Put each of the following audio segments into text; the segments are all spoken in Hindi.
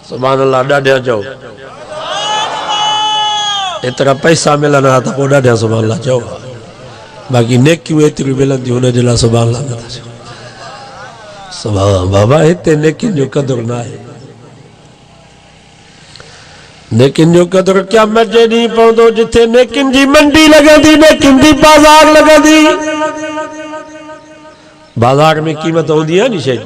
सुभान अल्लाह ॾाढिया चओ एतिरा पैसा मिलनि हा त पोइ ॾाढिया सुभान अल्लाह चओ बाक़ी नेकियूं एतिरियूं मिलंदियूं हुनजे लाइ सुभान अल्लाह नथा चओ सुभान बाबा हिते नेकियुनि जो क़दुरु न आहे नेकियुनि जो क़दुरु क़यामत जे ॾींहुं पवंदो जिथे नेकियुनि जी मंडी लॻंदी नेकियुनि जी बाज़ार लॻंदी बाज़ार में क़ीमत हूंदी आहे नी शइ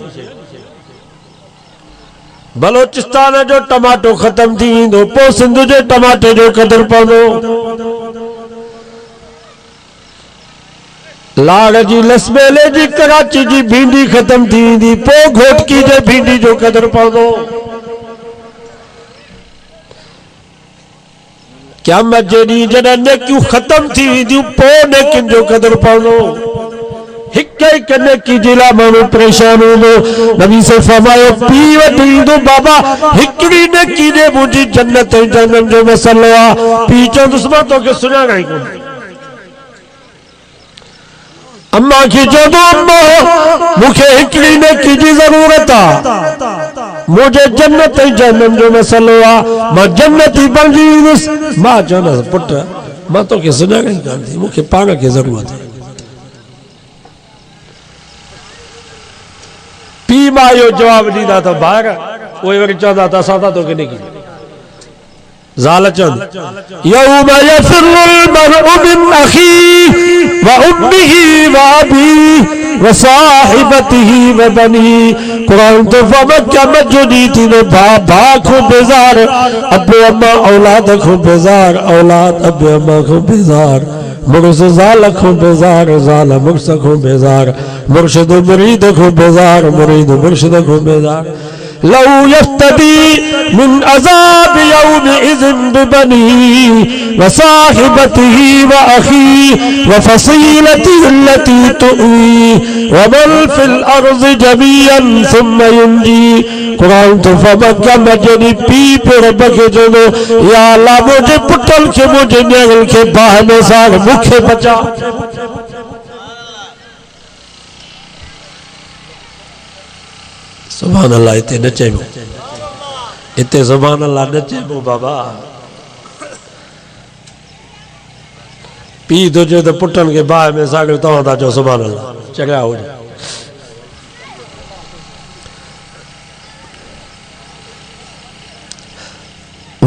बलोचिस्तान जो टमाटो ख़त्म थी वेंदो पोइ सिंध जे टमाटे जो क़दुरु पवंदो लाड़ जी लसबेले जी कराची जी भिंडी ख़त्म थी वेंदी पोइ घोटकी जे भिंडी जो क़दुरु पवंदो क़यामत जे ॾींहुं जॾहिं नेकियूं ख़त्म थी वेंदियूं पोइ नेकियुनि जो क़दुरु पवंदो हिक हिक नेकी जे लाइ माण्हू परेशान हूंदो नबी से फरमायो पी वठी ईंदो बाबा हिकिड़ी नेकी ॾे मुंहिंजी जन्नत ऐं जहन्नम जो मसइलो आहे पी चवंदुसि मां तोखे सुञाणा ई कोन अम्मा खे चवंदो अम्मा मूंखे हिकिड़ी नेकी जी ज़रूरत आहे मुझे जन्नत ऐं जहन्नम जो मसइलो आहे मां जन्नती बणिजी वेंदुसि मां चवंदसि पुट मां तोखे सुञाणा ई कोन थी मूंखे पाण खे ज़रूरत आहे पी मां इहो जवाब ॾींदा त ॿार उहे वरी चवंदा त असां था तोखे नेकी ज़ाल चवंदी यौम यफ़िरुल मरउ मिन अख़ीहि व उम्मिहि व अबीहि व साहिबतिहि व बनीहि कुरान तो क़यामत जो ॾींहुं थींदो भाउ खां बेज़ार अबो अम्मा औलाद खां बेज़ार औलाद अबो अम्मा खां बेज़ार मुर्श ज़ाल खां बेज़ार ज़ाल मुर्श खां बेज़ार मुर्शिद मुरीद खां बेज़ार मुरीद मुर्शिद खां बेज़ार लौ यफ्तदी मिन अज़ाब यौमइज़िन बिबनीहि व साहिबतिहि व अख़ीहि व फसीलतिहि अल्लती तुअवीहि व मन फिल अर्ज़ि जमीअन सुम्मा युंजी कुरान तो क़यामत जे ॾींहुं पीउ पियो रब खे चवंदो या अल्लाह मुंहिंजे पुटनि खे मुंहिंजे नियाणियुनि खे बाहि में साड़ मूंखे बचा सुभान अल्लाह इते न चइबो इते सुभान अल्लाह न चइबो बाबा पीउ थो चए त पुटनि खे बाहि में साड़ियो तव्हां था चओ सुभान अल्लाह चङा हुजे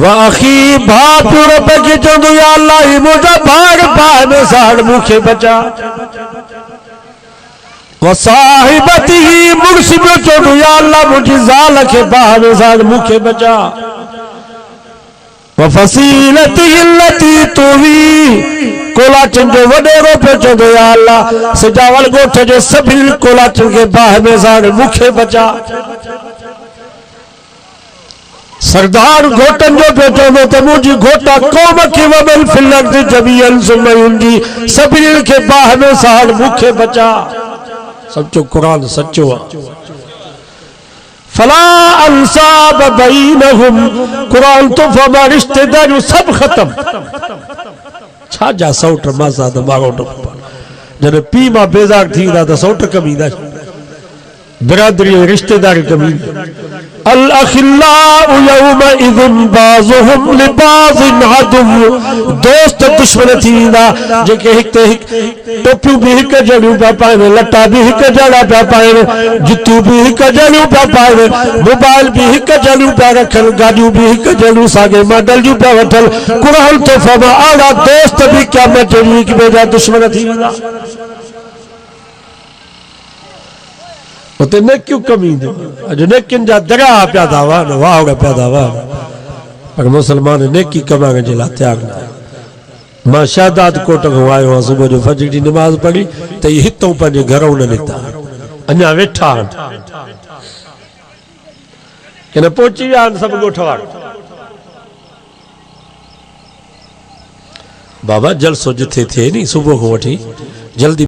वाखी भाउ पियो रब खे चवंदो या अल्लाह ही मुंहिंजा भाउ बाहि में साड़ मूंखे बचा वसाहिबतिही मुर्श पियो चवंदो या अल्लाह मुंहिंजी ज़ाल खे बाहि में साड़ मूंखे बचा वफसीलतिही अल्लती तुअवीहि कोलाचनि जो वॾेरो पियो चवंदो या अल्लाह सिजावल ॻोठ जे सभिनी कोलाचनि खे बाहि में साड़ मूंखे बचा सरदार घोटन जो पियो चवंदो त मुंहिंजी घोटा क़ौम खे वमल फिल अर्ज़ि जमीअन सुम्मा युंजी सभिनी खे बाहि में साड़ मूंखे बचा सच्चो कुरान सच्चो आहे फला अंसाब बैनहुम कुरान तो फमा रिश्तेदारियूं सब खत्म छा जा सौट मासा त मारोट जॾहिं पीउ मां बेज़ार थी वेंदा त सौट कम ईंदा बिरादरी रिश्तेदारी कमी अल अखिल्लाउ यौमइज़िन बाज़ुहुम लिबाज़िन अदुव्व दोस्त दुश्मन थी वेंदा जेके हिक ते हिक टोपियूं बि हिक जहिड़ियूं पिया पाइनि लटा बि हिक जहिड़ा पिया पाइनि जुतियूं बि हिक जहिड़ियूं पिया पाइनि मोबाइल बि हिक जहिड़ियूं पिया रखनि गाॾियूं बि हिक जहिड़ियूं साॻे मॉडल जूं पिया वठनि क़ुरान तो फरमा अहिड़ा दोस्त बि क़यामत जे ॾींहुं हिक ॿिए जा दुश्मन थी वेंदा उते नेकियूं कमी ईंदियूं अॼु नेकियुनि जा दरिया पिया था वहनि वाह पिया था वहनि पर मुस्लमान नेकी कमाइण जे लाइ तयारु न आहे मां शादात कोट खां आयो आहियां सुबुह जो फजर जी नमाज़ पढ़ी त इहे हितों पंहिंजे घरों न निकिता अञा वेठा आहिनि किन पहुची विया आहिनि सभु ॻोठ वारा बाबा जलसो जिथे थिए नी सुबुह खां वठी जल्दी